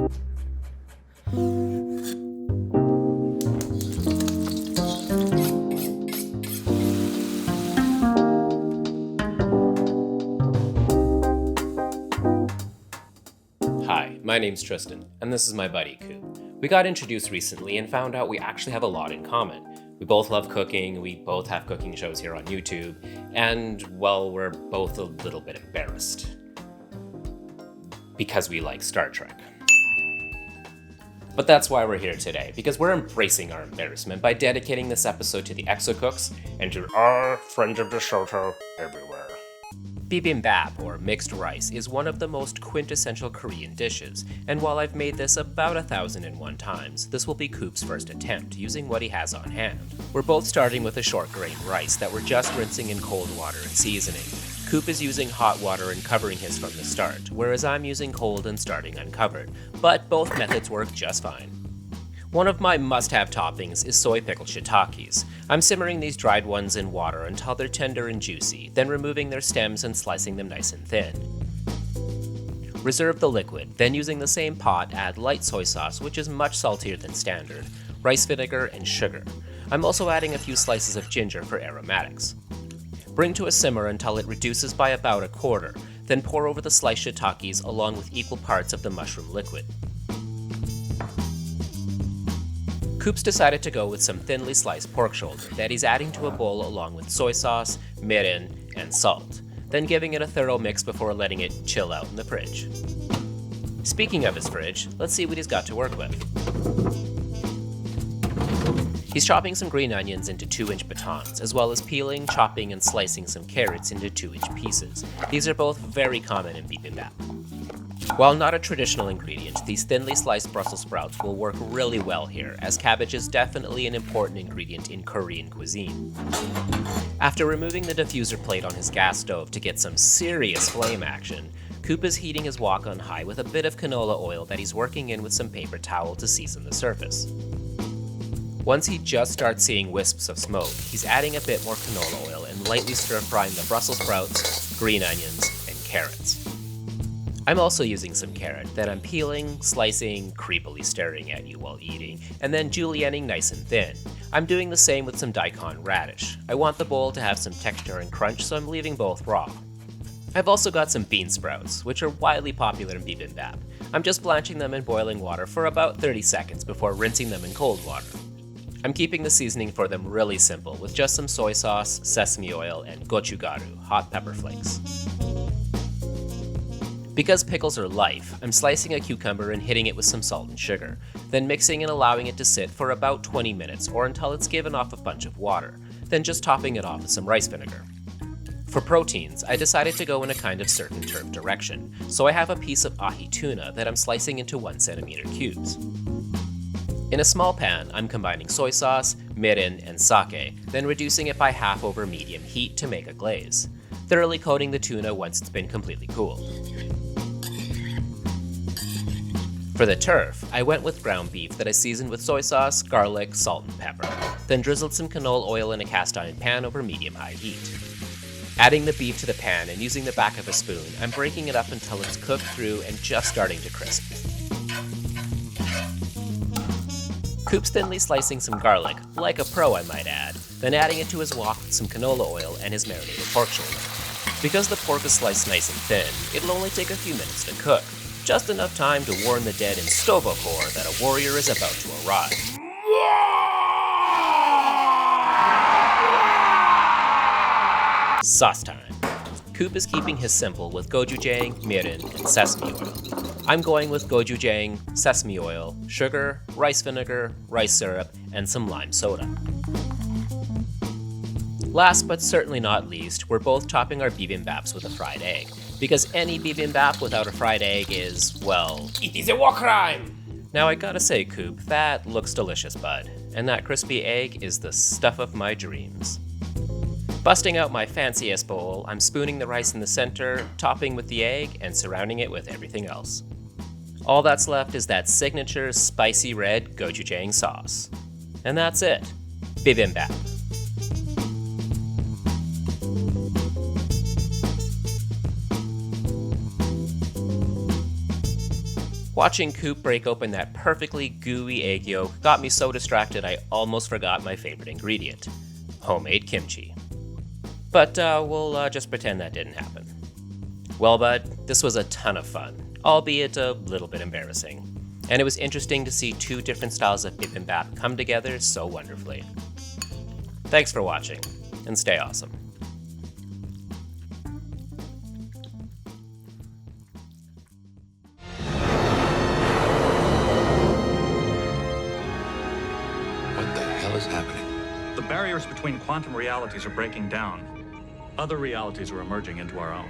Hi, my name's Trystan, and this is my buddy Coop. We got introduced recently and found out we actually have a lot in common. We both love cooking, we both have cooking shows here on YouTube, and, well, we're both a little bit embarrassed. Because we like Star Trek. But that's why we're here today, because we're embracing our embarrassment by dedicating this episode to the Exocooks and to our Friends of DeSoto everywhere. Bibimbap, or mixed rice, is one of the most quintessential Korean dishes, and while I've made this about 1,001 times, this will be Coop's first attempt, using what he has on hand. We're both starting with a short grain rice that we're just rinsing in cold water and seasoning. Coop is using hot water and covering his from the start, whereas I'm using cold and starting uncovered, but both methods work just fine. One of my must-have toppings is soy pickled shiitakes. I'm simmering these dried ones in water until they're tender and juicy, then removing their stems and slicing them nice and thin. Reserve the liquid, then using the same pot add light soy sauce, which is much saltier than standard, rice vinegar, and sugar. I'm also adding a few slices of ginger for aromatics. Bring to a simmer until it reduces by about a quarter, then pour over the sliced shiitakes along with equal parts of the mushroom liquid. Coop's decided to go with some thinly sliced pork shoulder that he's adding to a bowl along with soy sauce, mirin, and salt, then giving it a thorough mix before letting it chill out in the fridge. Speaking of his fridge, let's see what he's got to work with. He's chopping some green onions into 2-inch batons, as well as peeling, chopping, and slicing some carrots into 2-inch pieces. These are both very common in bibimbap. While not a traditional ingredient, these thinly sliced Brussels sprouts will work really well here, as cabbage is definitely an important ingredient in Korean cuisine. After removing the diffuser plate on his gas stove to get some serious flame action, Coop is heating his wok on high with a bit of canola oil that he's working in with some paper towel to season the surface. Once he just starts seeing wisps of smoke, he's adding a bit more canola oil and lightly stir-frying the Brussels sprouts, green onions, and carrots. I'm also using some carrot that I'm peeling, slicing, creepily staring at you while eating, and then julienning nice and thin. I'm doing the same with some daikon radish. I want the bowl to have some texture and crunch, so I'm leaving both raw. I've also got some bean sprouts, which are widely popular in bibimbap. I'm just blanching them in boiling water for about 30 seconds before rinsing them in cold water. I'm keeping the seasoning for them really simple, with just some soy sauce, sesame oil, and gochugaru, hot pepper flakes. Because pickles are life, I'm slicing a cucumber and hitting it with some salt and sugar, then mixing and allowing it to sit for about 20 minutes or until it's given off a bunch of water, then just topping it off with some rice vinegar. For proteins, I decided to go in a kind of certain turf direction, so I have a piece of ahi tuna that I'm slicing into 1 centimeter cubes. In a small pan, I'm combining soy sauce, mirin, and sake, then reducing it by half over medium heat to make a glaze, thoroughly coating the tuna once it's been completely cooled. For the turf, I went with ground beef that I seasoned with soy sauce, garlic, salt, and pepper, then drizzled some canola oil in a cast iron pan over medium-high heat. Adding the beef to the pan and using the back of a spoon, I'm breaking it up until it's cooked through and just starting to crisp. Coop's thinly slicing some garlic, like a pro I might add, then adding it to his wok with some canola oil and his marinated pork shoulder. Because the pork is sliced nice and thin, it'll only take a few minutes to cook, just enough time to warn the dead in Stovokor that a warrior is about to arrive. Sauce time. Coop is keeping his simple with gochujang, mirin, and sesame oil. I'm going with gochujang, sesame oil, sugar, rice vinegar, rice syrup, and some lime soda. Last but certainly not least, we're both topping our bibimbaps with a fried egg, because any bibimbap without a fried egg is, well, it is a war crime! Now I gotta say, Coop, that looks delicious, bud, and that crispy egg is the stuff of my dreams. Busting out my fanciest bowl, I'm spooning the rice in the center, topping with the egg, and surrounding it with everything else. All that's left is that signature spicy red gochujang sauce. And that's it. Bibimbap. Watching Coop break open that perfectly gooey egg yolk got me so distracted I almost forgot my favorite ingredient: homemade kimchi. But we'll just pretend that didn't happen. Well, bud, this was a ton of fun, albeit a little bit embarrassing. And it was interesting to see two different styles of bibimbap come together so wonderfully. Thanks for watching, and stay awesome. What the hell is happening? The barriers between quantum realities are breaking down. Other realities are emerging into our own.